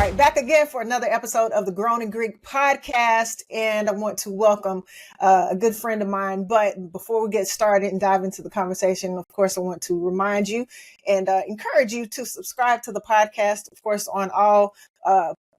right, back again for another episode of the Grown in Greek podcast. And I want to welcome a good friend of mine. But before we get started and dive into the conversation, of course, I want to remind you and encourage you to subscribe to the podcast, of course, on all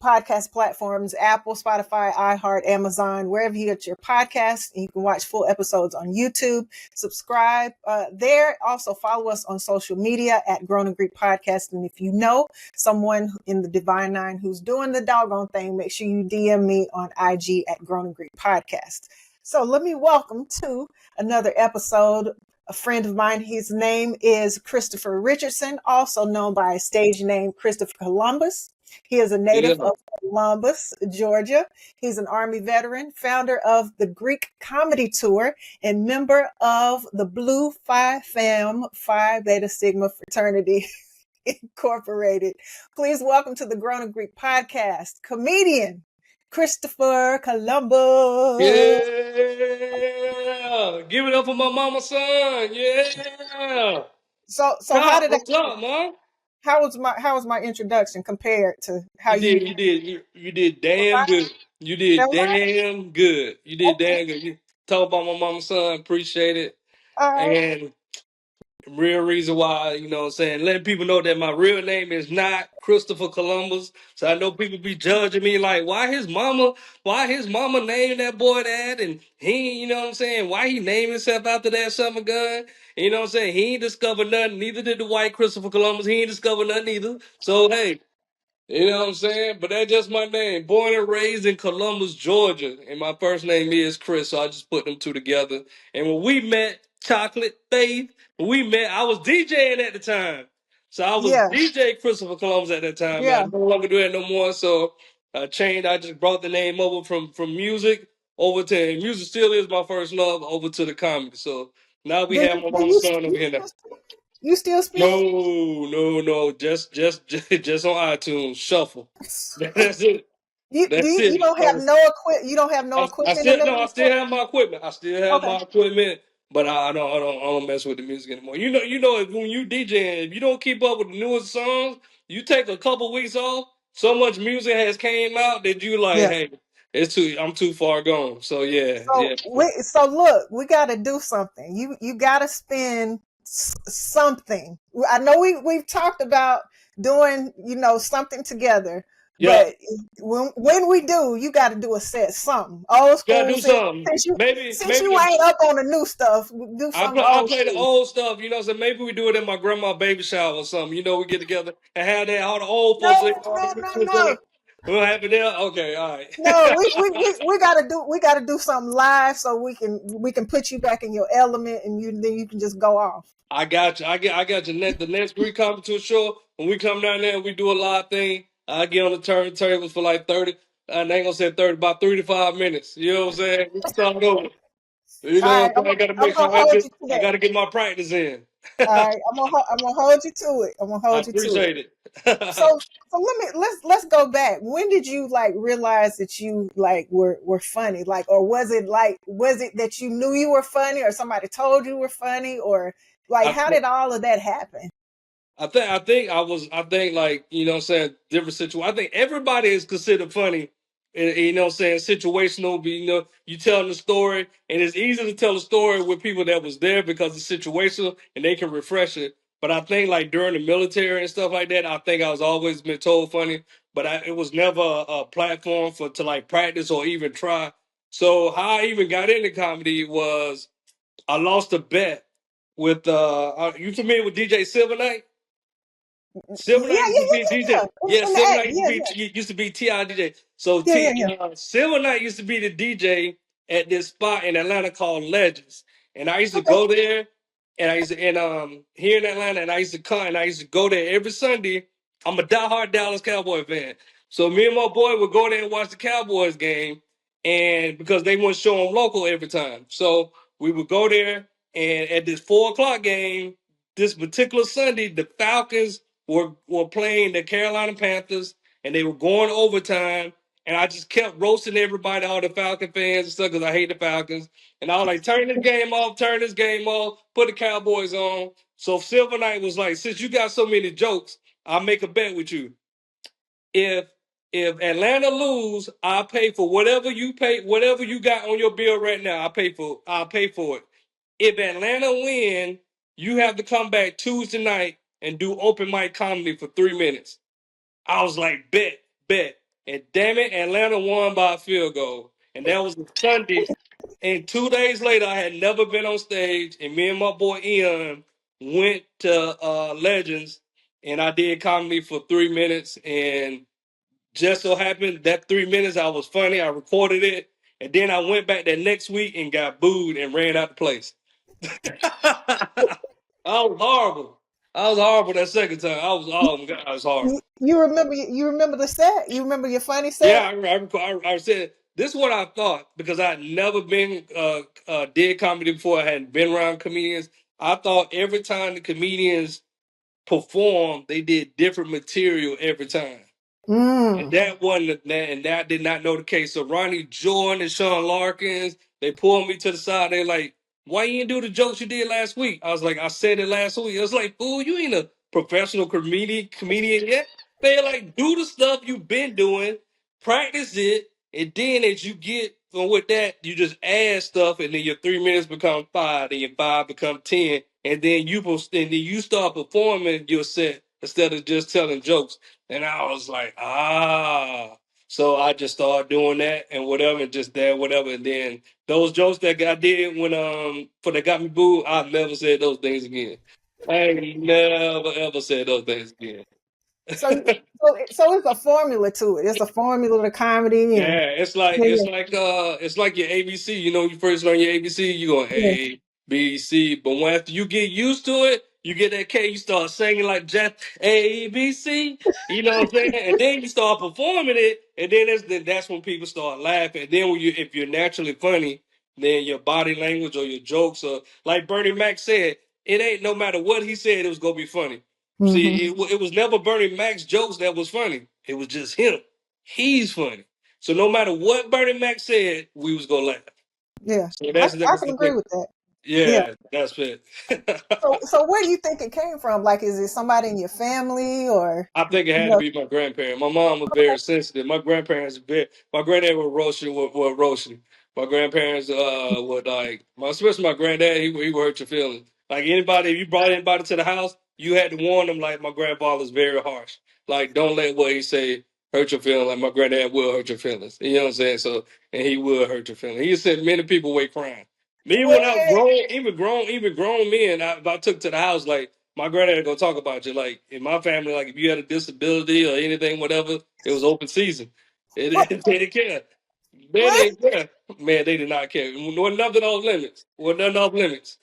podcast platforms, Apple, Spotify, iHeart, Amazon, wherever you get your podcasts. You can watch full episodes on YouTube. Subscribe there. Also follow us on social media at Grown in Greek Podcast. And if you know someone in the Divine Nine who's doing the doggone thing, make sure you DM me on IG at Grown in Greek Podcast. So let me welcome to another episode a friend of mine. His name is Christopher Richardson, also known by his stage name Christopher Columbus. He is a native of Columbus, Georgia. He's an Army veteran, founder of the Greek Comedy Tour, and member of the Blue Phi Fam Phi Beta Sigma fraternity Incorporated. Please welcome to the Grown in Greek podcast, comedian Christopher Columbus. Yeah, give it up for my mama's son. Yeah. So Stop. how did What's up, Mom? How was my introduction compared to how You did damn good. You did damn good. You did damn good. You talk about my mama's son. Appreciate it. And real reason why, you know what I'm saying, letting people know that my real name is not Christopher Columbus. So I know people be judging me like, why his mama named that boy that? And he, you know what I'm saying, why he named himself after that summer gun? You know what I'm saying? He ain't discovered nothing. Neither did the white Christopher Columbus. He ain't discovered nothing either. So, hey, you know what I'm saying? But that's just my name. Born and raised in Columbus, Georgia. And my first name is Chris, so I just put them two together. And when we met, Chocolate Faith, when we met, I was DJing at the time. So I was DJ Christopher Columbus at that time. Man, I no longer do that no more. So I changed. I just brought the name over from music over to, and music still is my first love, over to the comedy. So now we have my mama's son over here now. You still speak? No. Just on iTunes. Shuffle. That's it. You don't have no equipment. You don't have no equipment. I still have my equipment. I still have my equipment, but I don't mess with the music anymore. You know when you DJing, if you don't keep up with the newest songs, you take a couple weeks off. So much music has came out that you like, hey, I'm too far gone. So yeah. So look, we got to do something. You got to spend something. I know we've talked about doing, something together. But when we do, you got to do a set, something old school. Gotta do something. Since you ain't up on the new stuff, do something. I play the old stuff, you know. So maybe we do it in my grandma's baby shower or something. You know, we get together and have that all the old folks. No. We'll have it there. Okay, all right. No, we gotta do something live so we can put you back in your element, and then you can just go off. I got you. I got you. The next Greek Comedy Tour show, when we come down there and we do a live thing, I get on the turntables for like 30. I ain't gonna say 30, about 3 to 5 minutes. You know what I'm saying? We start over. You know, right, I gotta make sure I gotta get my practice in. All right, I'm gonna hold you to it. I appreciate it. So let's go back. When did you realize that you were funny? Or was it that you knew you were funny, or somebody told you were funny, or how did all of that happen? I think you know what I'm saying, different situation. I think everybody is considered funny. You know what I'm saying, situational, you know, you telling the story, and it's easy to tell a story with people that was there because it's situational and they can refresh it. But I think during the military and stuff like that, I think I was always been told funny, but it was never a platform to practice or even try. So how I even got into comedy was I lost a bet with you familiar with DJ Silver Night? Silver Night used to be DJ. Yeah, Silver Night used to be T.I. DJ. So Silver Night used to be the DJ at this spot in Atlanta called Legends. And I used to go there, and here in Atlanta, and I used to come and I used to go there every Sunday. I'm a diehard Dallas Cowboy fan. So me and my boy would go there and watch the Cowboys game, and because they wouldn't show them local every time. So we would go there, and at this 4 o'clock game, this particular Sunday, the Falcons were playing the Carolina Panthers, and they were going overtime. And I just kept roasting everybody, all the Falcon fans and stuff, because I hate the Falcons. And I was like, turn this game off, put the Cowboys on. So Silver Knight was like, since you got so many jokes, I'll make a bet with you. If if Atlanta lose, I'll pay for whatever you got on your bill right now. I'll pay for it. If Atlanta win, you have to come back Tuesday night and do open mic comedy for 3 minutes. I was like, bet. And damn it, Atlanta won by a field goal. And that was a Sunday. And 2 days later, I had never been on stage. And me and my boy Ian went to Legends, and I did comedy for 3 minutes. And just so happened that 3 minutes I was funny. I recorded it. And then I went back that next week and got booed and ran out the place. I was horrible. I was horrible that second time. Oh my God, I was horrible. You remember the set? You remember your funny Yeah, set? I said this is what I thought because I'd never been did comedy before. I hadn't been around comedians. I thought every time the comedians performed, they did different material every time. And Mm. that wasn't that, and that did not know the case. So Ronnie Jordan and Sean Larkins, they pulled me to the side. They're like, "Why you didn't do the jokes you did last week?" I was like, "I said it last week." I was like, "Fool, you ain't a professional comedian yet." They're like, "Do the stuff you've been doing, practice it, and then as you get from with that, you just add stuff, and then your 3 minutes become five, and your five become 10, and then you start performing your set instead of just telling jokes." And I was like, ah. So I just started doing that and whatever, and just that, whatever. And then those jokes that I did when for that got me booed, I never said those things again. I ain't never ever said those things again. So it's a formula to it. It's a formula to comedy and Yeah, it's like yeah, it's like your ABC. You know, you first learn your ABC, you go yeah, A, B, C. But when after you get used to it, you get that K, you start singing like Jeff A, B, C. You know what I'm saying? And then you start performing it, and then that's when people start laughing. And then when if you're naturally funny, then your body language or your jokes are like Bernie Mac said, it ain't no matter what he said, it was gonna be funny. hmm See, it was never Bernie Mac's jokes that was funny. It was just him. He's funny. So no matter what Bernie Mac said, we was gonna laugh. yeah. So I can agree with that. Yeah. yeah, that's it. So where do you think it came from? Like, is it somebody in your family or I think it you had to know? be my grandparent. My mom was very sensitive. My grandparents my granddad was roasting was roasting. My grandparents would like especially my granddad, he would hurt your feelings. Like anybody, if you brought anybody to the house, you had to warn them like my grandfather was very harsh. Like don't let what he say hurt your feelings. Like my granddad will hurt your feelings. You know what I'm saying? So and he will hurt your feelings. He sent many people away crying. Me when I was Where? even grown men, if I took to the house like my granddad gonna talk about you. Like in my family, like if you had a disability or anything, whatever, it was open season. What? They didn't care. Man, What? they didn't care. Man, they did not care. Wasn't nothing off limits. Wasn't nothing off limits.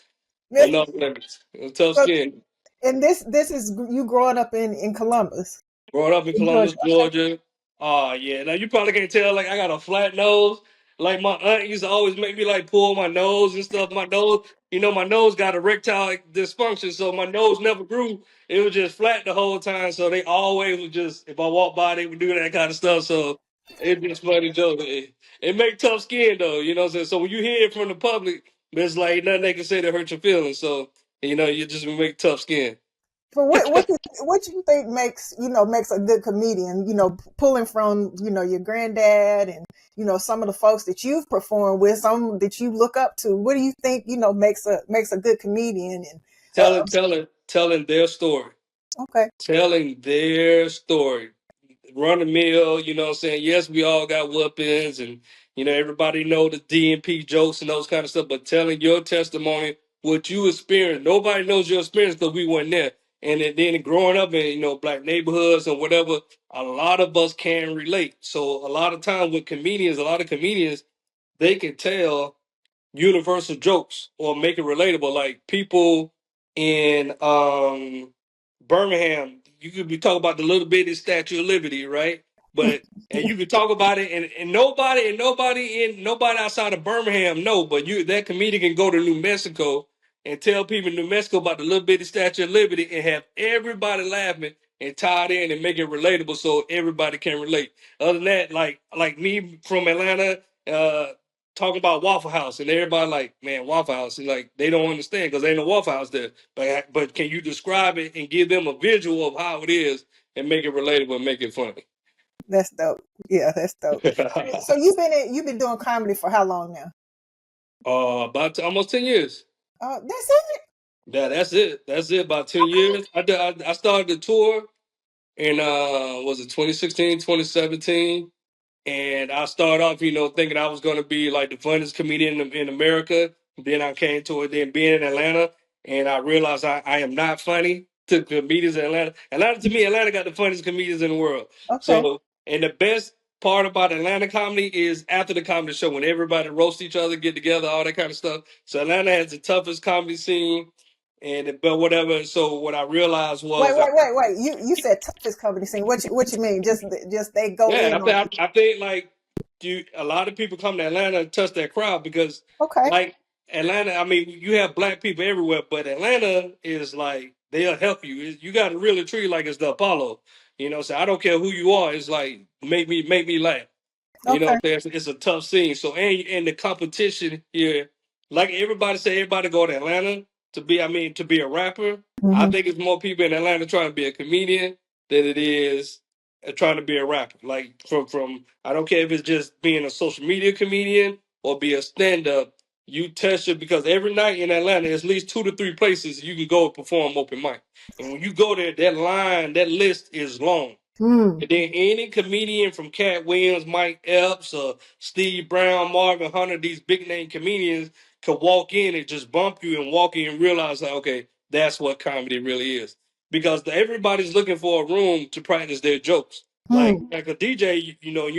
Wasn't off limits. It was tough So, skin. and this is you growing up in Columbus, Growing up in in Columbus, Georgia. Okay. Georgia. Oh yeah. Now you probably can't tell. Like I got a flat nose. Like my aunt used to always make me like pull my nose and stuff. My nose, my nose got erectile dysfunction, so my nose never grew. It was just flat the whole time. So they always would just, if I walked by, they would do that kind of stuff. So it just funny joke. It make tough skin though. You know what I'm saying? So when you hear it from the public, there's like nothing they can say to hurt your feelings. So you just make tough skin. So what you think makes a good comedian? Pulling from your granddad and some of the folks that you've performed with, some that you look up to. What do you think makes a good comedian? And Telling their story. okay, Telling their story. Run the mill, you know what I'm saying? Yes, we all got weapons and everybody know the DNP jokes and those kind of stuff, but telling your testimony, what you experienced. Nobody knows your experience because we weren't there. And then growing up in, black neighborhoods and whatever, a lot of us can relate. So a lot of times with comedians, a lot of comedians, they can tell universal jokes or make it relatable. Like people in Birmingham, you could be talking about the little bitty Statue of Liberty, right? But and you could talk about it, and nobody outside of Birmingham know. But that comedian can go to New Mexico and tell people in New Mexico about the little bitty Statue of Liberty and have everybody laughing and tied in and make it relatable so everybody can relate. Other than that, like me from Atlanta, talking about Waffle House, and everybody like, man, Waffle House, and like they don't understand because ain't no Waffle House there. But can you describe it and give them a visual of how it is and make it relatable and make it funny? That's dope. Yeah, that's dope. So you've been doing comedy for how long now? About almost 10 years. That's it. Yeah, that's it. That's it. About 10 years. I started the tour in was it 2016, 2017. And I started off, thinking I was going to be like the funniest comedian in America. Then I came to it, then being in Atlanta, and I realized I am not funny to comedians in Atlanta. Atlanta, to me, Atlanta got the funniest comedians in the world. Okay. So, and the best part about Atlanta comedy is after the comedy show when everybody roast each other, get together, all that kind of stuff. So Atlanta has the toughest comedy scene, but whatever. So what I realized Wait, was, wait, wait, wait. You said toughest comedy scene. What you mean? Just they go yeah, in on I think like a lot of people come to Atlanta and touch that crowd because okay. like Atlanta, I mean, you have black people everywhere, but Atlanta is like they'll help you. You got to really treat it like it's the Apollo. So I don't care who you are. It's like make me laugh. Okay. It's a tough scene. So and the competition here, like everybody say, everybody go to Atlanta to be a rapper. I Hmm. think it's more people in Atlanta trying to be a comedian than it is trying to be a rapper. Like from I don't care if it's just being a social media comedian or be a stand up. You test it because every night in Atlanta, there's at least 2 to 3 places you can go and perform open mic. And when you go there, that list is long. Mm. And then any comedian from Cat Williams, Mike Epps, or Steve Brown, Marvin Hunter, these big name comedians could walk in and just bump you and walk in and realize like, okay, that's what comedy really is. Because everybody's looking for a room to practice their jokes. Mm. Like a DJ, you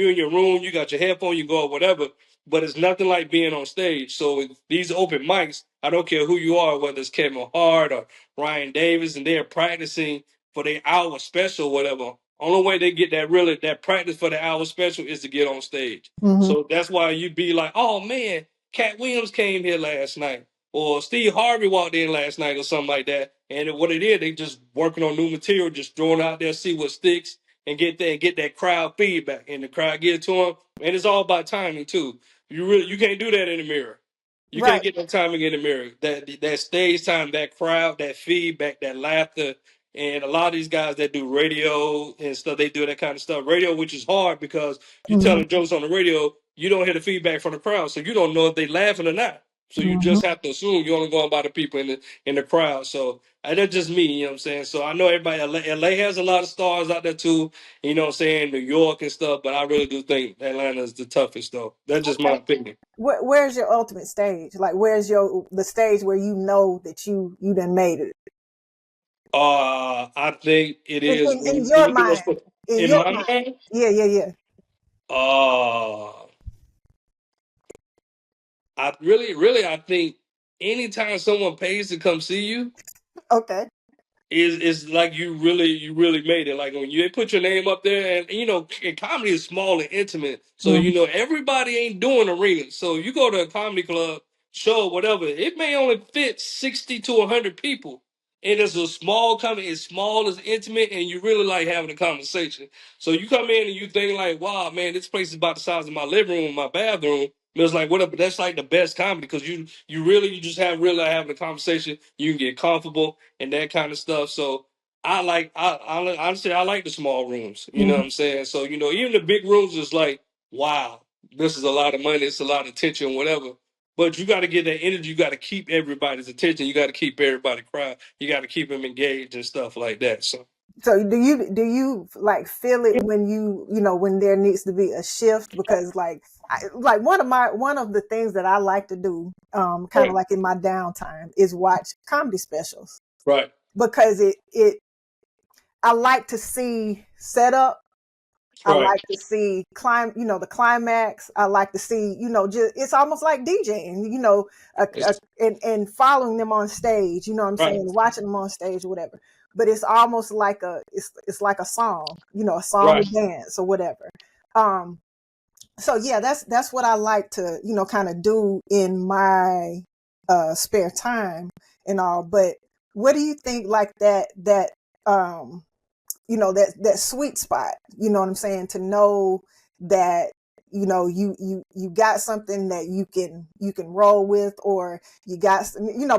in your room, you got your headphone, you go or whatever, but it's nothing like being on stage. So these open mics, I don't care who you are, whether it's Kevin Hart or Ryan Davis, and they're practicing for their hour special, whatever. Only way they get that practice for the hour special is to get on stage. Hmm. So that's why you be like, oh man, Cat Williams came here last night, or Steve Harvey walked in last night, or something like that. And what it is, they just working on new material, just throwing out there, see what sticks, and get that crowd feedback, and the crowd get it to them. And it's all about timing too. You can't do that in the mirror. You can't Right. get that timing in the mirror. That stage time, that crowd, that feedback, that laughter. And a lot of these guys that do radio and stuff, they do that kind of stuff. Radio, which is hard because you Hmm. telling jokes on the radio, you don't hear the feedback from the crowd, so you don't know if they laughing or not. So you Hmm. just have to assume you're only going by the people in the crowd. So that's just me, you know what I'm saying? So I know everybody, LA has a lot of stars out there too, you know what I'm saying, New York and stuff, but I really do think Atlanta is the toughest though. That's just my Okay. opinion. Where's your ultimate stage? Like, where's the stage where you know that you done made it I think it in, is in when your you do mind? In in your my mind? mind. Yeah, yeah, yeah. Uh, I really, I think anytime someone pays to come see you Okay. is like you really made it. Like when you put your name up there, and and comedy is small and intimate, so Hmm. everybody ain't doing arenas. So you go to a comedy club show, whatever, it may only fit 60 to 100 people. And it's a small comedy, it's small, it's intimate, and you really like having a conversation. So you come in and you think like, wow, man, this place is about the size of my living room, my bathroom. And it's like whatever. That's like the best comedy because you just have really like having a conversation. You can get comfortable and that kind of stuff. So I honestly I like the small rooms. You know what Hmm. I'm saying? So even the big rooms is like, wow, this is a lot of money. It's a lot of attention, whatever. But you got to get that energy. You got to keep everybody's attention. You got to keep everybody crowd. You got to keep them engaged and stuff like that. So So do you like feel it when when there needs to be a shift? Because like one of the things that I like to do, kind of right, like in my downtime, is watch comedy specials right, because it I like to see setup. I right. like to see the climax. I like to see, just it's almost like DJing, It's, and following them on stage. You know what I'm right, saying? Watching them on stage or whatever. But it's almost like it's like a song, a song right. to dance or whatever. Um, so yeah, that's what I like to, kind of do in my spare time and all. But what do you think like that um that sweet spot, you know what I'm saying, to know that you got something that you can roll with, or you got,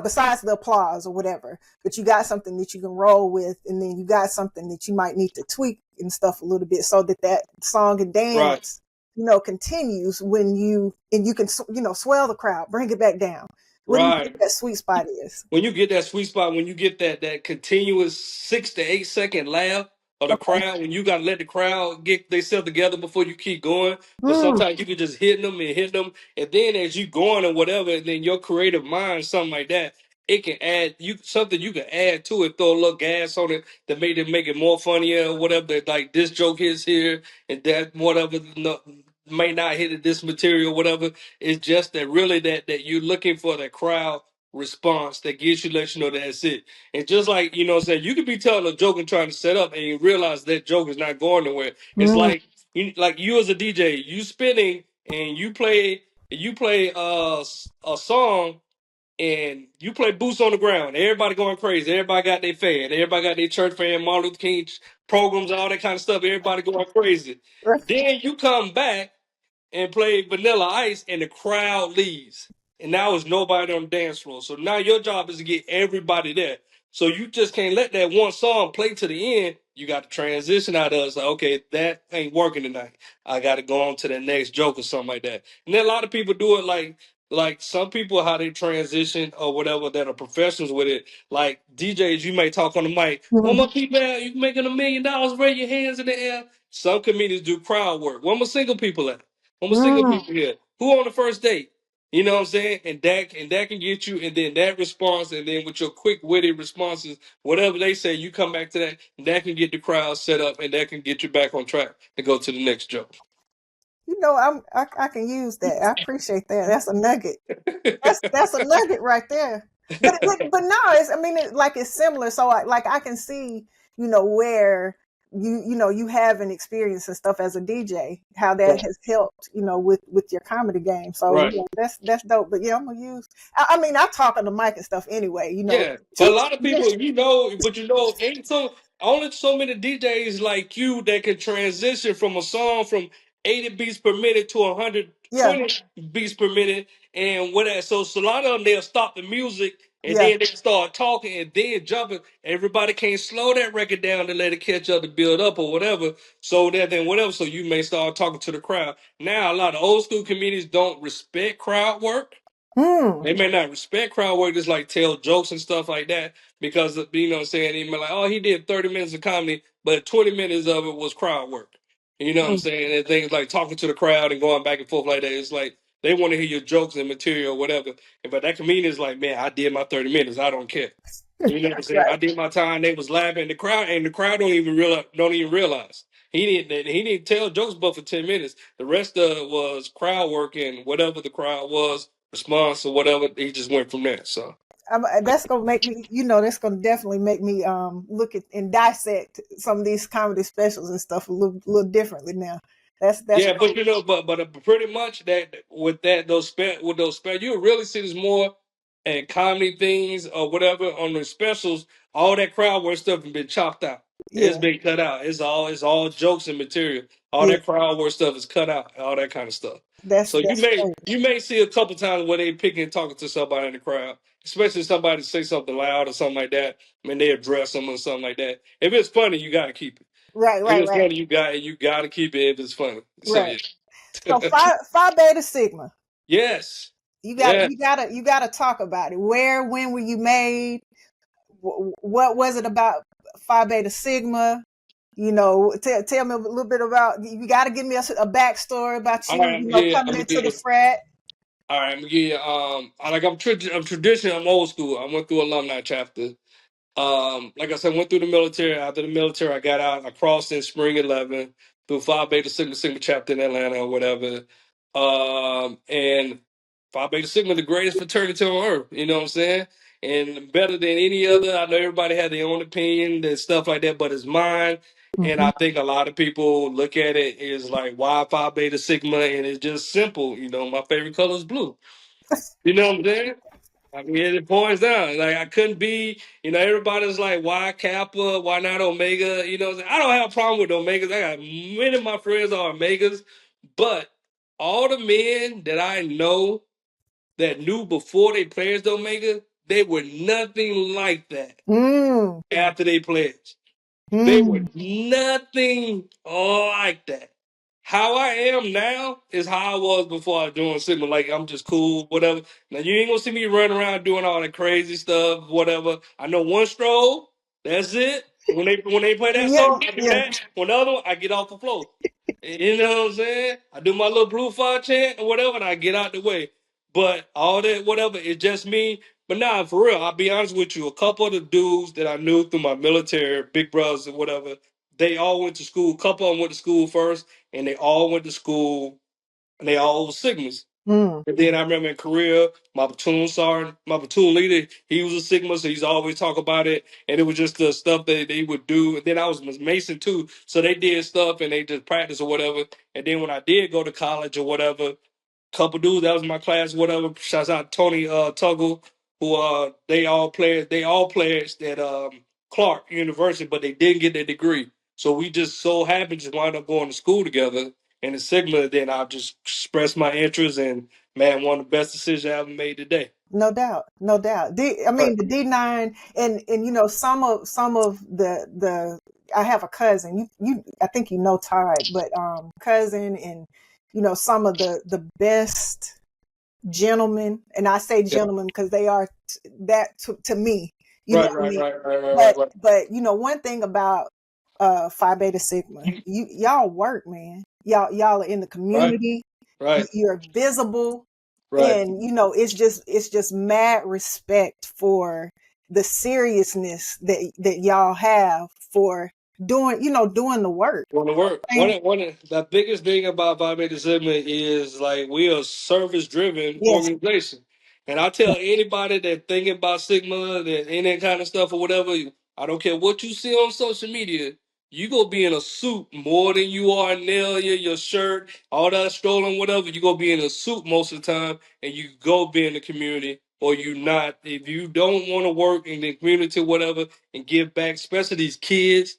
besides the applause or whatever, but you got something that you can roll with, and then you got something that you might need to tweak and stuff a little bit so that that song and Right. dance continues when you can swell the crowd, bring it back down. What do you think Right. that sweet spot is? When you get that sweet spot, when you get that continuous 6 to 8 second laugh of the Okay. crowd, when you gotta let the crowd get themselves together before you keep going. But Mm, sometimes you can just hit them, and then as you going or whatever, and then your creative mind, something like that, it can add you something you can add to it, throw a little gas on it to make it more funnier or whatever. Like this joke hits here and that whatever no, may not hit at this material, whatever. It's just that really that you're looking for that crowd response that gets you, let you know that's it. And just like, what I'm saying, you could be telling a joke and trying to set up and you realize that joke is not going nowhere. It's mm, like you as a DJ, you spinning and you play a song and you play Boots on the Ground. Everybody going crazy. Everybody got their fan. Everybody got their church fan, Martin Luther King programs, all that kind of stuff. Everybody going crazy. right. Then you come back and play Vanilla Ice, and the crowd leaves. And now there's nobody on the dance floor. So now your job is to get everybody there. So you just can't let that one song play to the end. You got to transition out of it. It's like, okay, that ain't working tonight. I got to go on to the next joke or something like that. And then a lot of people do it like some people how they transition or whatever that are professionals with it. Like DJs, you may talk on the mic. One Mhm. more people out, you making $1 million, raise your hands in the air. Some comedians do crowd work. One more single people at. I'm a single Mm. people here. Who on the first date? You know what I'm saying? And that can get you, and then that response, and then with your quick witty responses, whatever they say, you come back to that, and that can get the crowd set up, and that can get you back on track to go to the next joke. I can use that. I appreciate that. That's a nugget. That's a nugget right there. But no, it's similar. So I can see where you have an experience and stuff as a DJ, how that Right. has helped with your comedy game. So Right. that's dope. But yeah, I'm gonna use. I talk on the mic and stuff anyway. Yeah, but a To lot of people, but ain't only so many DJs like you that can transition from a song from 80 beats per minute to yeah, 120 beats per minute, and whatever. So a lot of them they'll stop the music and yeah. then they start talking and then jumping. Everybody can't slow that record down to let it catch up to build up or whatever. So that then whatever. So you may start talking to the crowd. Now a lot of old school comedians don't respect crowd work. Hmm. They may not respect crowd work, just like tell jokes and stuff like that, because what I'm saying, they may like, oh, he did 30 minutes of comedy, but 20 minutes of it was crowd work. You know what I'm Hmm. saying? And things like talking to the crowd and going back and forth like that. It's like they want to hear your jokes and material or whatever. But that comedian is like, man, I did my 30 minutes. I don't care. You know what I'm saying? Right. I did my time. They was laughing. The crowd don't even realize. He didn't tell jokes but for 10 minutes. The rest of it was crowd work and whatever the crowd was response or whatever. He just went from there. So That's gonna make me, that's gonna definitely make me look at and dissect some of these comedy specials and stuff a little differently now. That's yeah, but cool. pretty much that with that those spell you really see this more and comedy things or whatever on the specials. All that crowd work stuff has been chopped out. It's Yeah, been cut out. It's all jokes and material. All yeah. that crowd work stuff is cut out. All that kind of stuff. That's So you that's may crazy. you may see a couple times where they picking and talking to somebody in the crowd, especially somebody say something loud or something like that. When they address them or something like that. If it's funny, you gotta keep it. Right, If right, it's right, funny, you gotta keep it if it's funny. So right. yeah. So Phi Beta Sigma. Yes. You got Yeah. you gotta talk about it. Where, when were you made? What was it about Phi Beta Sigma? Tell me a little bit about. You got to give me a backstory about All you. right. Coming into the frat. All right. I'm gonna give you. I'm traditional. I'm old school. I went through alumni chapter. Like I said, went through the military. After the military, I got out. I crossed in spring 11 through Phi Beta Sigma chapter in Atlanta or whatever. And Phi Beta Sigma, the greatest fraternity on earth. You know what I'm saying? And better than any other. I know everybody had their own opinion and stuff like that, but it's mine. And Mm-hmm. I think a lot of people look at it is like, why Phi Beta Sigma? And it's just simple. My favorite color is blue. You know what I'm saying? I mean, it points down. Like I couldn't be, everybody's like, why Kappa? Why not Omega? I don't have a problem with Omegas. I got many of my friends are Omegas, but all the men that I know that knew before they pledged Omega, they were nothing like that Mm, after they pledged. They were mm. nothing like that. How I am now is how I was before I joined Sigma. Like I'm just cool, whatever. Now you ain't gonna see me running around doing all that crazy stuff, whatever. I know one stroll, that's it. When they play that Yeah, song, I do yeah. that. When the other one, I get off the floor. You know what I'm saying? I do my little blue fire chant or whatever, and I get out the way. But all that, whatever, it's just me. But nah, for real, I'll be honest with you. A couple of the dudes that I knew through my military, big brothers and whatever, they all went to school. A couple of them went to school first, and they all went to school, and they all were Sigmas. Mm, And then I remember in Korea, my platoon sergeant, my platoon leader, he was a Sigma, so he's always talk about it. And it was just the stuff that they would do. And then I was Mason too, so they did stuff and they just practiced or whatever. And then when I did go to college or whatever, couple dudes that was in my class, whatever. Shouts out Tony Tuggle, who they all players at Clark University, but they didn't get their degree. So we just so happened to wind up going to school together in the Sigma. Then I just expressed my interest, and man, one of the best decisions I ever made today. no doubt, no doubt. I Right, mean the D9, and some of the I have a cousin. You I think you know Todd, but cousin, and some of the best gentlemen, and I say yeah, gentlemen because they are that to me. You know right, what I right, mean? right, right, right, right, But right. one thing about Phi Beta Sigma, y'all work, man. Y'all are in the Right, community. right, You're visible, right. and it's just mad respect for the seriousness that y'all have for doing the work. Want to work. One of the biggest thing about Phi Beta Sigma is like we are a service driven Yes. organization. And I tell anybody that thinking about Sigma, that any kind of stuff or whatever, I don't care what you see on social media, you gonna be in a suit more than you are in your shirt, all that strolling, whatever. You gonna be in a suit most of the time, and you go be in the community, or you not. If you don't want to work in the community, whatever, and give back, especially these kids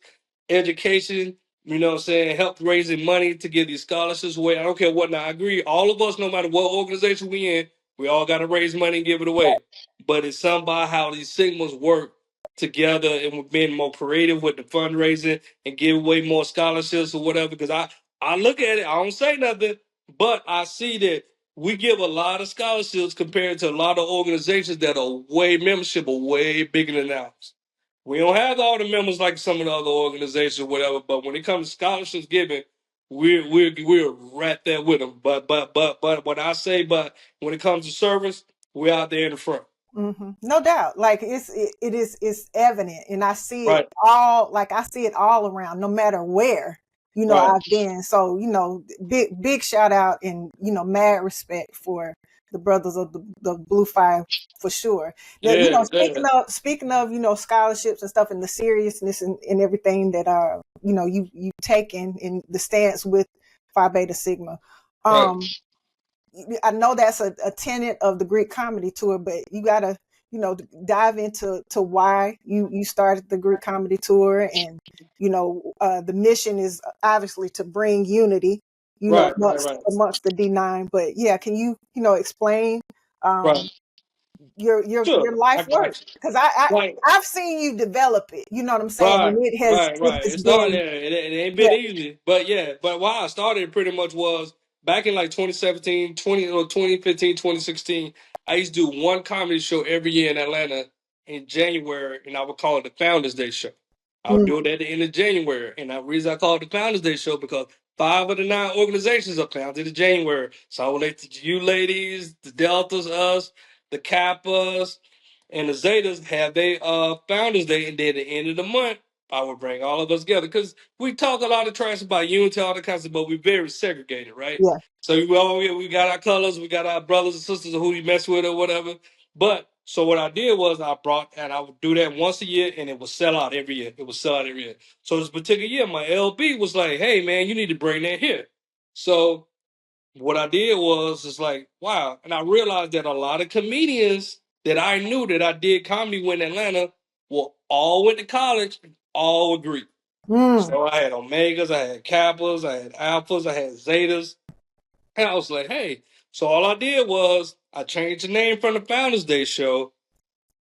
education, what I'm saying, help raising money to get these scholarships away. I don't care what now. I agree. All of us, no matter what organization we in, we all gotta raise money and give it away. But it's something about how these Sigmas work together and we're being more creative with the fundraising and give away more scholarships or whatever. Because I look at it, I don't say nothing, but I see that we give a lot of scholarships compared to a lot of organizations that are way membership are way bigger than ours. We don't have all the members like some of the other organizations, whatever. But when it comes to scholarships giving, we're right there with them. But what I say, but when it comes to service, we're out there in the front. No doubt. Like it's evident, and I see it Right, all. Like I see it all around, no matter where right. I've been. So big shout out, and mad respect for the brothers of the Blue Five for sure. Now, Yeah, speaking yeah. of scholarships and stuff, and the seriousness and everything that you taken in the stance with Phi Beta Sigma. Right, Um, I know that's a tenet of the Greek comedy tour, but you gotta, dive into why you started the Greek comedy tour, and the mission is obviously to bring unity, right, right, amongst right, amongst the D9. But yeah, can you explain right. um your Sure, I life work? got you. Because Right, I've seen you develop it. You know what I'm saying, right, and it right. has It started been, there. It ain't yeah. been easy, but yeah. But why I started pretty much was back in like 2017, 2015, 2016. I used to do one comedy show every year in Atlanta in January, and I would call it the Founders Day Show. I would Mm, do it at the end of January, and the reason I call it the Founders Day Show because five of the nine organizations are founded in January. So I would let you ladies, the Deltas, us, the Kappas, and the Zetas have their Founders Day, and then at the end of the month, I would bring all of us together because we talk a lot of trash about unity, all the kinds of, but we're very segregated, right? yeah. So we got our colors, we got our brothers and sisters who you mess with or whatever. But so what I did was I brought and I would do that once a year, and it would sell out every year. It would sell out every year. So this particular year, my LB was like, "Hey man, you need to bring that here." So what I did was it's like, wow. And I realized that a lot of comedians that I knew that I did comedy with in Atlanta all went to college, all agreed. Mm, So I had Omegas, I had Kappas, I had Alphas, I had Zetas. And I was like, hey. So all I did was I changed the name from the Founders Day show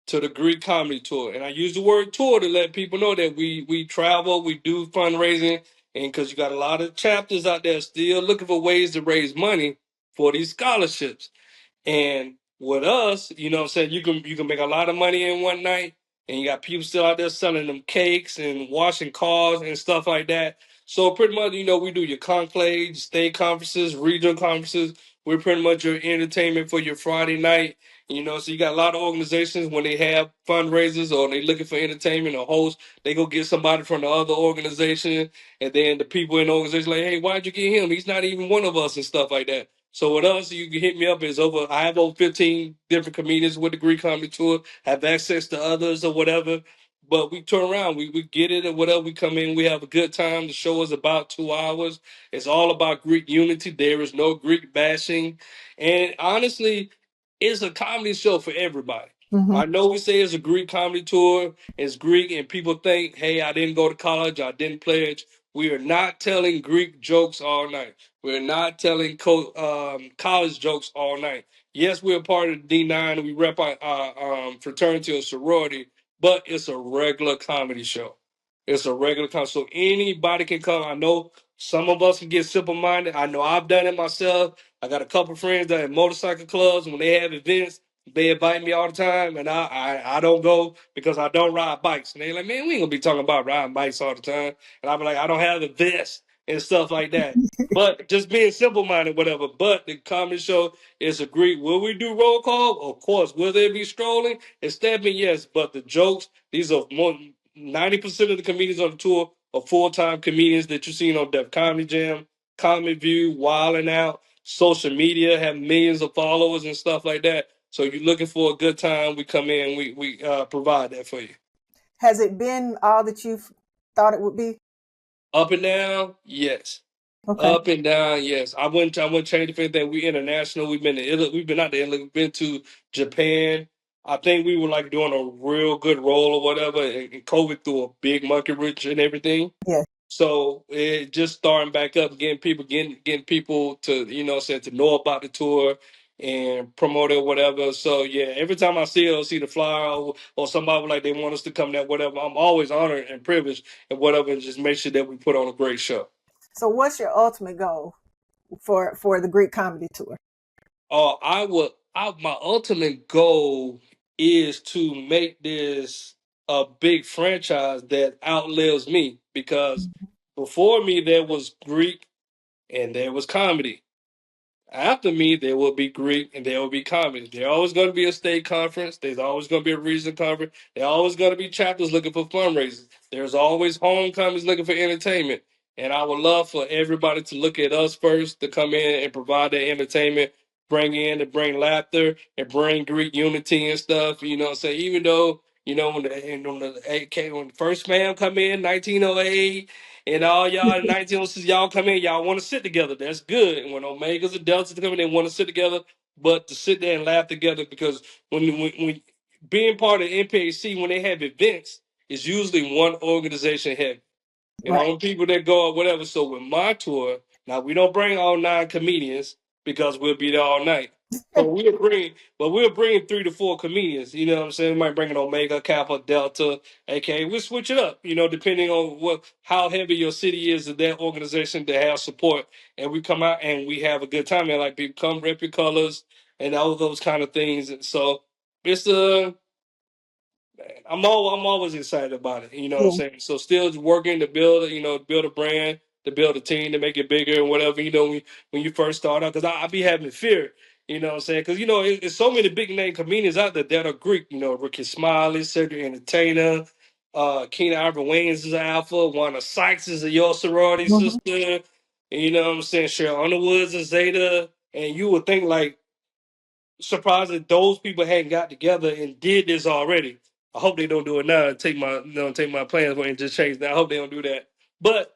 to the Greek Comedy Tour, and I use the word tour to let people know that we travel, we do fundraising, and because you got a lot of chapters out there still looking for ways to raise money for these scholarships. And with us, you know what I'm saying, you can make a lot of money in one night, and you got people still out there selling them cakes and washing cars and stuff like that. So pretty much, we do your conclaves, state conferences, regional conferences. We're pretty much your entertainment for your Friday night. So you got a lot of organizations when they have fundraisers or they looking for entertainment or hosts, they go get somebody from the other organization, and then the people in the organization like, hey, why'd you get him? He's not even one of us and stuff like that. So with us, you can hit me up. I have over 15 different comedians with the Greek Comedy Tour, have access to others or whatever. But we turn around, we get it or whatever. We come in, we have a good time. The show is about 2 hours. It's all about Greek unity. There is no Greek bashing. And honestly, it's a comedy show for everybody. Hmm. I know we say it's a Greek comedy tour, it's Greek, and people think, hey, I didn't go to college, I didn't pledge. We are not telling Greek jokes all night. We're not telling college jokes all night. Yes, we're part of the D9. We rep our fraternity or sorority, but it's a regular comedy show. It's a regular comedy. So anybody can come. I know some of us can get simple minded. I know I've done it myself. I got a couple friends that have motorcycle clubs. When they have events, they invite me all the time, and I don't go because I don't ride bikes. And they like, man, we ain't gonna be talking about riding bikes all the time. And I'm like, I don't have the vest and stuff like that. But just being simple minded, whatever. But the comedy show is a Greek. Will we do roll call? Of course. Will there be strolling and stabbing? Yes. But the jokes, these are more 90% of the comedians on the tour are full time comedians that you've seen on Def Comedy Jam, Comedy View, Wildin' Out, social media, have millions of followers and stuff like that. So you're looking for a good time, we come in, we provide that for you. Has it been all that you've thought it would be? Up and down, yes. Okay. Up and down, yes. I wouldn't change anything. We international. We've been to Italy. We've been out to Italy. We've been to Japan. I think we were like doing a real good role or whatever, and COVID threw a big monkey wrench and everything. Yeah. So it just starting back up, getting people to saying to know about the tour and promote it or whatever. So yeah, every time I see it or see the flyer or somebody like they want us to come there, whatever, I'm always honored and privileged and whatever, and just make sure that we put on a great show. So what's your ultimate goal for the Greek comedy tour? My ultimate goal is to make this a big franchise that outlives me because before me there was Greek and there was comedy. After me, there will be Greek and there will be comedy. There's always going to be a state conference. There's always going to be a regional conference. There's always going to be chapters looking for fundraisers. There's always homecomings looking for entertainment. And I would love for everybody to look at us first, to come in and provide that entertainment, bring in and bring laughter and bring Greek unity and stuff. You know what I'm saying? Even though, when the first fam come in, 1908, and all y'all in 1906, y'all come in, y'all want to sit together. That's good. And when Omegas and Deltas come in, they want to sit together. But to sit there and laugh together, because when being part of NPHC, when they have events, it's usually one organization heavy and Right. only people that go or whatever. So with my tour, now we don't bring all 9 comedians because we'll be there all night. But we'll bring 3 to 4 comedians. You know what I'm saying? We might bring an Omega, Kappa, Delta, aka we'll switch it up. Depending on how heavy your city is of that organization to have support, and we come out and we have a good time. And like people come rep your colors and all those kind of things. And so it's I'm always excited about it. You know what I'm Yeah. saying? So still working to build, build a brand, to build a team, to make it bigger and whatever. When you first start out, because I be having fear. You know what I'm saying? Because it's so many big name comedians out there that are Greek. Ricky Smiley, Cedric Entertainer, Keenan Ivory Wayans is an alpha. Wanda Sykes is a your sorority Hmm. sister. And you know what I'm saying? Cheryl Underwood's a Zeta. And you would think like surprised that those people hadn't got together and did this already. I hope they don't do it now and take my plans away and just change that. I hope they don't do that. But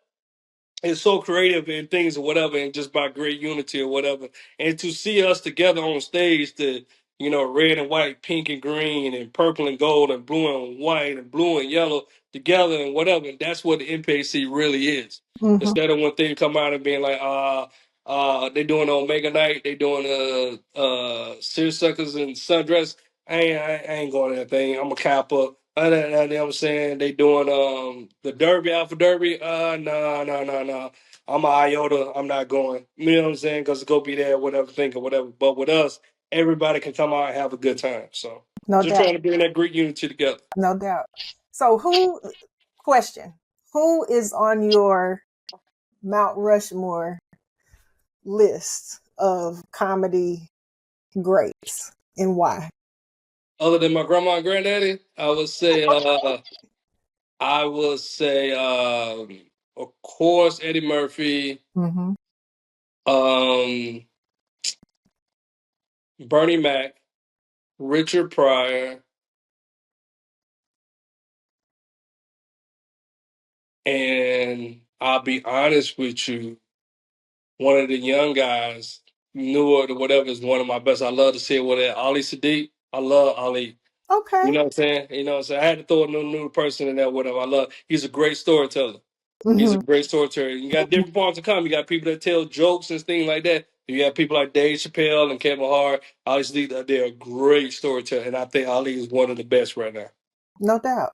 it's so creative and things or whatever, and just by great unity or whatever. And to see us together on stage, red and white, pink and green, and purple and gold, and blue and white, and blue and yellow together and whatever. And that's what the MPC really is. Hmm. Instead of when things come out and being like, They doing Omega night. They doing seersuckers and sundress. I ain't going to that thing. I'm a Kappa. You know what I'm saying? They doing the Derby, Alpha Derby. No. I'm a Iota. I'm not going. You know what I'm saying? Because go be there, whatever, think or whatever. But with us, everybody can come out and have a good time. So No just doubt. trying to bring that Greek unity together. No doubt. So question, who is on your Mount Rushmore list of comedy greats and why? Other than my grandma and granddaddy, I would say, of course, Eddie Murphy, Mm-hmm. um, Bernie Mac, Richard Pryor, and I'll be honest with you, one of the young guys, newer or whatever, is one of my best. I love to see it with that Ali Sadiq. I love Ali. Okay. You know what I'm saying? You know what I'm saying? I had to throw a new person in there, whatever. He's a great storyteller. He's a Mm-hmm. great storyteller. You got different parts to come. You got people that tell jokes and things like that. You have people like Dave Chappelle and Kevin Hart. Obviously, they're a great storyteller, and I think Ali is one of the best right now. No doubt.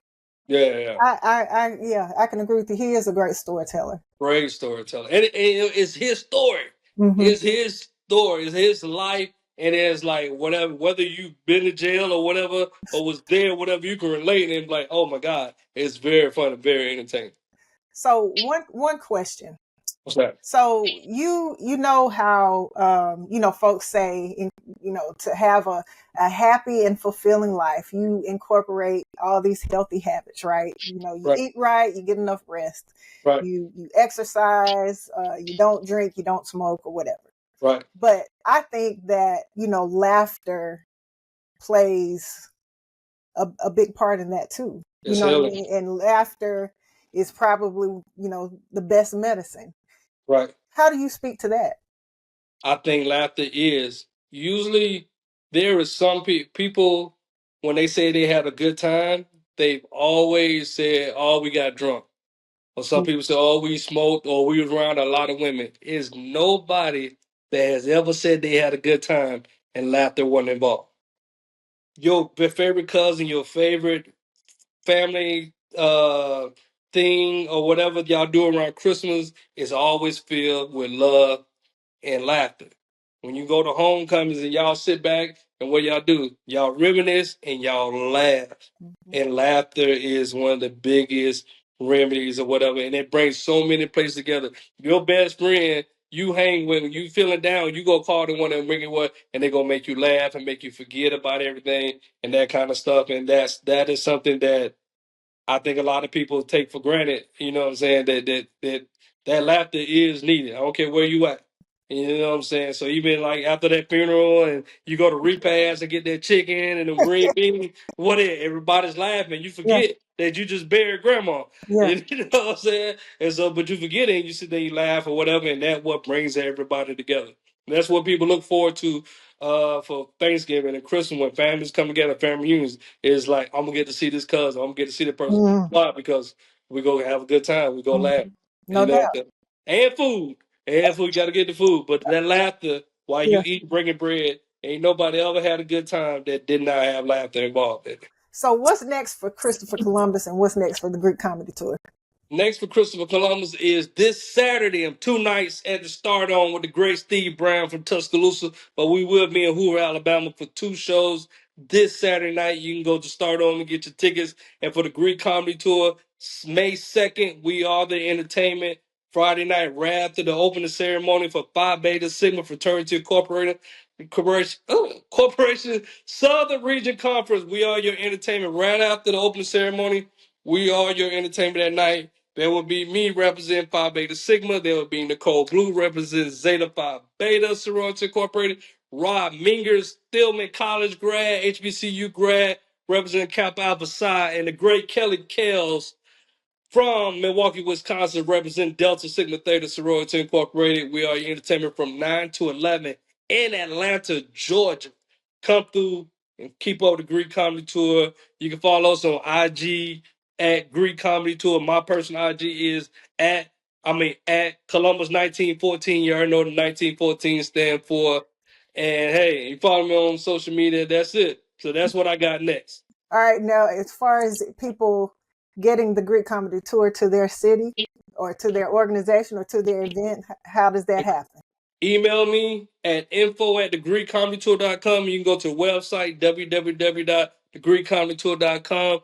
Yeah. Yeah, I can agree with you. He is a great storyteller. Great storyteller. And it's his story. Mm-hmm. It's his story. It's his life. And it's like whatever, whether you've been to jail or whatever, or was there, whatever, you can relate and be like, oh my God, it's very fun and very entertaining. So one question. What's that? So you know how folks say to have a happy and fulfilling life, you incorporate all these healthy habits, right? You Right, eat right, you get enough rest, right, you exercise, you don't drink, you don't smoke or whatever. right. But I think that laughter plays a big part in that too. You It's know what I healing. mean? And laughter is probably the best medicine. Right. How do you speak to that? I think laughter is usually there is some people when they say they had a good time, they've always said, "Oh, we got drunk." Or some people say, "Oh, we smoked," or "We was around a lot of women." Is nobody that has ever said they had a good time and laughter wasn't involved. Your favorite cousin, your favorite family thing, or whatever y'all do around Christmas is always filled with love and laughter. When you go to homecomings and y'all sit back and what y'all do, y'all reminisce and y'all laugh. Mhm. And laughter is one of the biggest remedies or whatever. And it brings so many places together. Your best friend, you hang with, when you feeling down, you go call the one and bring it what, and they gonna make you laugh and make you forget about everything and that kind of stuff. And that is something that I think a lot of people take for granted. You know what I'm saying? That laughter is needed. I don't care where you at. You know what I'm saying? So even like after that funeral and you go to repast and get that chicken and them green beans, everybody's laughing. You Yeah, forget that you just buried grandma. yeah. You know what I'm saying? And so, but you forget it and you sit there, you laugh or whatever, and that's what brings everybody together. And that's what people look forward to for Thanksgiving and Christmas when families come together, family reunions. Is like, I'm gonna get to see this cousin, I'm gonna get to see the person. Mm, Why? Because we go have a good time, we go laugh. mhm. You No know, doubt. and food. And food, you gotta get the food. But that laughter while you Yeah. eat bringing bread, ain't nobody ever had a good time that did not have laughter involved in it. So what's next for Christopher Columbus and what's next for the Greek comedy tour? Next for Christopher Columbus is this Saturday and 2 nights at the Start On with the great Steve Brown from Tuscaloosa. But we will be in Hoover, Alabama for 2 shows this Saturday night. You can go to Start On and get your tickets. And for the Greek Comedy Tour, May 2nd, we are the entertainment. Friday night, right after the opening ceremony for Phi Beta Sigma Fraternity Incorporated. Corporation Southern Region Conference. We are your entertainment right after the opening ceremony. We are your entertainment at night. There will be me representing Phi Beta Sigma. There will be Nicole Blue representing Zeta Phi Beta Sorority Incorporated. Rob Mingers, Stillman College grad, HBCU grad, representing Kappa Alpha Psi, and the great Kelly Kells from Milwaukee, Wisconsin, representing Delta Sigma Theta Sorority Incorporated. We are your entertainment from 9 to 11 in Atlanta, Georgia. Come through and keep up the Greek Comedy Tour. You can follow us on IG at Greek Comedy Tour. My personal IG is at I mean, at Columbus 1914. You already know the 1914 stand for. And hey, you follow me on social media. That's it. So that's what I got next. All right. Now, as far as people getting the Greek comedy tour to their city or to their organization or to their event, how does that happen? Email me at info@thegreekcomedytour.com. You can go to the website, www.thegreekcomedytour.com.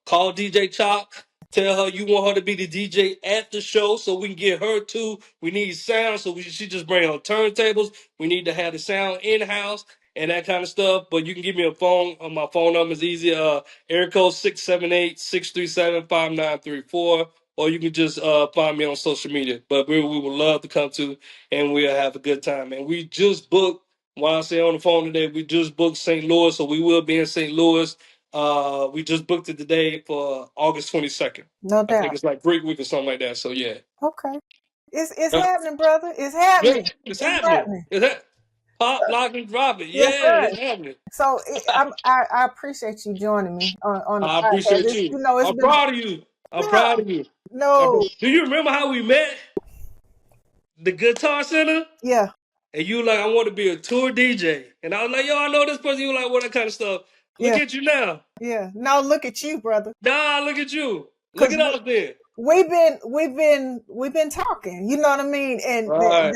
Call DJ Chalk. Tell her you want her to be the DJ at the show so we can get her too. We need sound, so she just bring on turntables. We need to have the sound in-house and that kind of stuff. But you can give me a phone. My phone number is easy. Area code 678-637-5934. Or you can just find me on social media. But we would love to come to, and we'll have a good time. And we just booked, while I say on the phone today, we just booked St. Louis, so we will be in St. Louis. We just booked it today for August 22nd. No I think doubt. it's like Greek Week or something like that. So yeah. Okay. It's Yeah, happening, brother. It's yeah, happening. it's It's happening. happening. Pop, lock, and drop it. Yes, Yeah, sir. it's happening. So I appreciate you joining me on the I podcast. appreciate you. It's I'm been proud of you. I'm no, proud of you. no, Do you remember how we met? The Guitar Center? yeah, And you were like, I want to be a tour DJ. And I was like, yo, I know this person. You were like, what, that kind of stuff. Look yeah, at you now. yeah. Now look at you, brother. Nah, look at you. Look Because at us then. we've been talking. You know what I mean? And Right.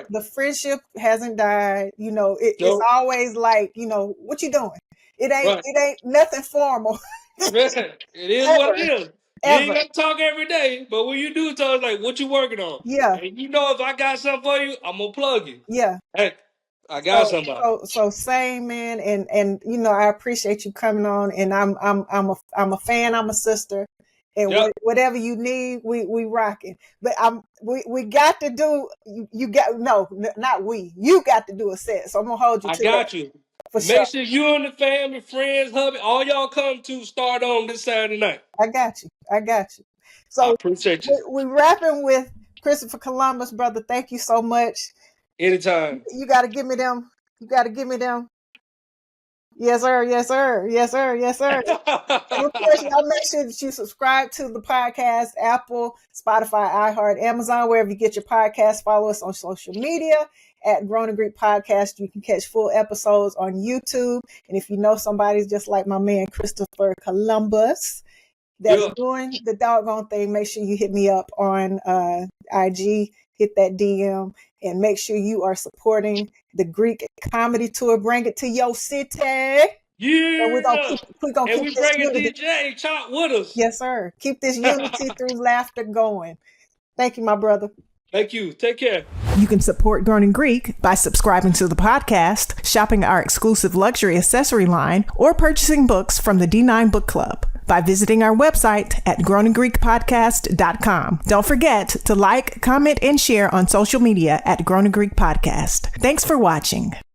the friendship hasn't died. You know, it's Nope. always like, what you doing? Right. It ain't nothing formal Man, it is what it ever, is. You ain't ever. got to talk every day, but when you do talk, it's like, what you working on? Yeah, And you know if I got something for you, I'm going to plug you. yeah. Hey, I got So somebody. so same, man, and I appreciate you coming on, and I'm a fan, I'm a sister, and Yep. whatever you need, we rocking. But we got to do you got no not we you got to do a set, so I'm gonna hold you I to that got you. for sure. Make sure you and the family, friends, hubby, all y'all come to start on this Saturday night. I got you. I So appreciate you. we wrapping with Christopher Columbus, brother. Thank you so much. Anytime. You got to give me them. You got to give me them. Yes, sir. Yes, sir. Yes, sir. Yes, sir. And of course, y'all make sure that you subscribe to the podcast, Apple, Spotify, iHeart, Amazon, wherever you get your podcast. Follow us on social media at Grown and Greek Podcast. You can catch full episodes on YouTube. And if you know somebody's just like my man, Christopher Columbus, that's Yeah. doing the doggone thing, make sure you hit me up on IG, hit that DM, and make sure you are supporting the Greek comedy tour. Bring it to your city. And Yeah. we're gonna And keep we this bringing unity. DJ Chop with us. Yes, sir. Keep this unity through laughter going. Thank you, my brother. Thank you. Take care. You can support Grown in Greek by subscribing to the podcast, shopping our exclusive luxury accessory line, or purchasing books from the D9 Book Club by visiting our website at grownandgreekpodcast.com. Don't forget to like, comment, and share on social media at Grown in Greek Podcast. Thanks for watching.